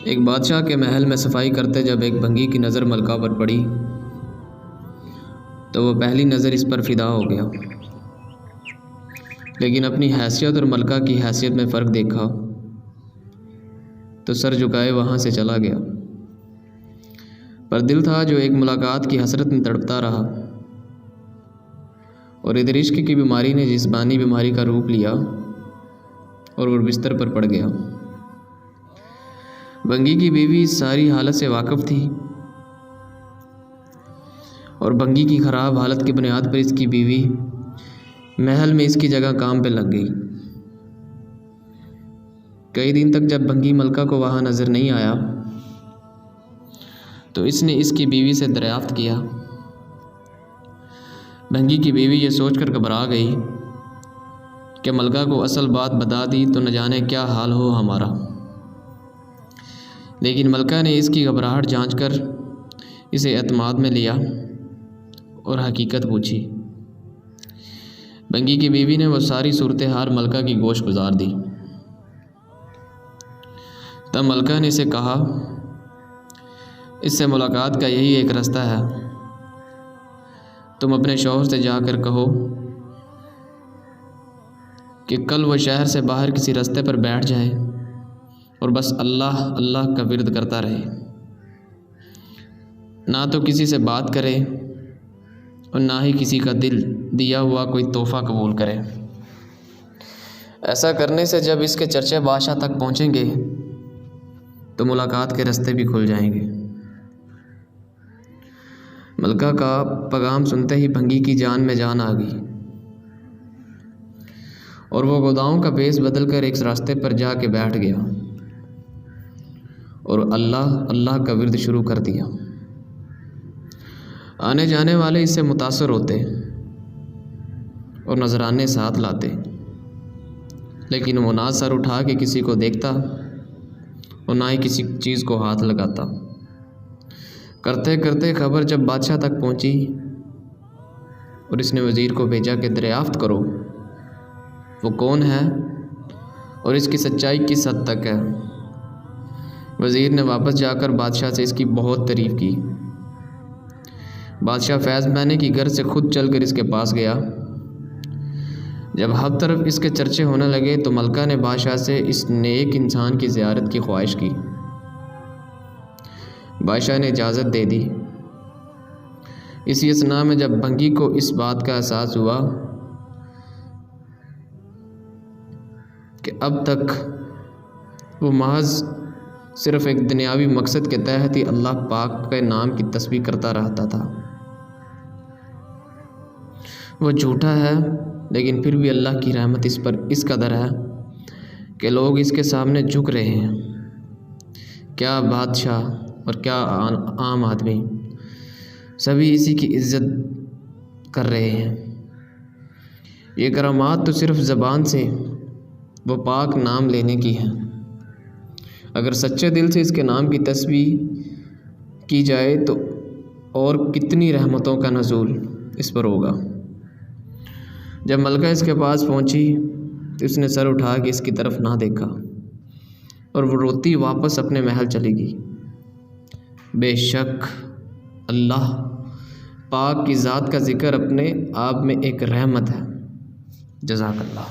ایک بادشاہ کے محل میں صفائی کرتے جب ایک بھنگی کی نظر ملکہ پر پڑی تو وہ پہلی نظر اس پر فدا ہو گیا، لیکن اپنی حیثیت اور ملکہ کی حیثیت میں فرق دیکھا تو سر جھکائے وہاں سے چلا گیا۔ پر دل تھا جو ایک ملاقات کی حسرت میں تڑپتا رہا، اور ادھر عشق کی بیماری نے جسمانی بیماری کا روپ لیا اور وہ بستر پر پڑ گیا۔ بھنگی کی بیوی اس ساری حالت سے واقف تھی، اور بھنگی کی خراب حالت کی بنیاد پر اس کی بیوی محل میں اس کی جگہ کام پہ لگ گئی۔ کئی دن تک جب بھنگی ملکہ کو وہاں نظر نہیں آیا تو اس نے اس کی بیوی سے دریافت کیا۔ بھنگی کی بیوی یہ سوچ کر گھبرا گئی کہ ملکہ کو اصل بات بتا دی تو نہ جانے کیا حال ہو ہمارا، لیکن ملکہ نے اس کی گھبراہٹ جانچ کر اسے اعتماد میں لیا اور حقیقت پوچھی۔ بھنگی کی بیوی نے وہ ساری صورتحال ملکہ کی گوش گزار دی۔ تب ملکہ نے اسے کہا، اس سے ملاقات کا یہی ایک رستہ ہے، تم اپنے شوہر سے جا کر کہو کہ کل وہ شہر سے باہر کسی رستے پر بیٹھ جائے اور بس اللہ اللہ کا ورد کرتا رہے، نہ تو کسی سے بات کرے اور نہ ہی کسی کا دل دیا ہوا کوئی تحفہ قبول کرے۔ ایسا کرنے سے جب اس کے چرچے بادشاہ تک پہنچیں گے تو ملاقات کے رستے بھی کھل جائیں گے۔ ملکہ کا پیغام سنتے ہی بھنگی کی جان میں جان آ گئی، اور وہ گوداؤں کا بیس بدل کر ایک راستے پر جا کے بیٹھ گیا اور اللہ اللہ کا ورد شروع کر دیا۔ آنے جانے والے اس سے متاثر ہوتے اور نذرانے ساتھ لاتے، لیکن وہ نہ سر اٹھا کے کسی کو دیکھتا اور نہ ہی کسی چیز کو ہاتھ لگاتا۔ کرتے کرتے خبر جب بادشاہ تک پہنچی اور اس نے وزیر کو بھیجا کہ دریافت کرو وہ کون ہے اور اس کی سچائی کس حد تک ہے۔ وزیر نے واپس جا کر بادشاہ سے اس کی بہت تعریف کی۔ بادشاہ فیض مہنے کی گھر سے خود چل کر اس کے پاس گیا۔ جب ہر طرف اس کے چرچے ہونے لگے تو ملکہ نے بادشاہ سے اس نیک انسان کی زیارت کی خواہش کی۔ بادشاہ نے اجازت دے دی۔ اسی اثناء میں جب بھنگی کو اس بات کا احساس ہوا کہ اب تک وہ محض صرف ایک دنیاوی مقصد کے تحت ہی اللہ پاک کے نام کی تسبیح کرتا رہتا تھا، وہ جھوٹا ہے، لیکن پھر بھی اللہ کی رحمت اس پر اس قدر ہے کہ لوگ اس کے سامنے جھک رہے ہیں، کیا بادشاہ اور کیا عام آدمی، سبھی اسی کی عزت کر رہے ہیں۔ یہ کرامات تو صرف زبان سے وہ پاک نام لینے کی ہیں، اگر سچے دل سے اس کے نام کی تسبیح کی جائے تو اور کتنی رحمتوں کا نزول اس پر ہوگا۔ جب ملکہ اس کے پاس پہنچی تو اس نے سر اٹھا کے اس کی طرف نہ دیکھا اور وہ روتی واپس اپنے محل چلی گئی۔ بے شک اللہ پاک کی ذات کا ذکر اپنے آپ میں ایک رحمت ہے۔ جزاک اللہ۔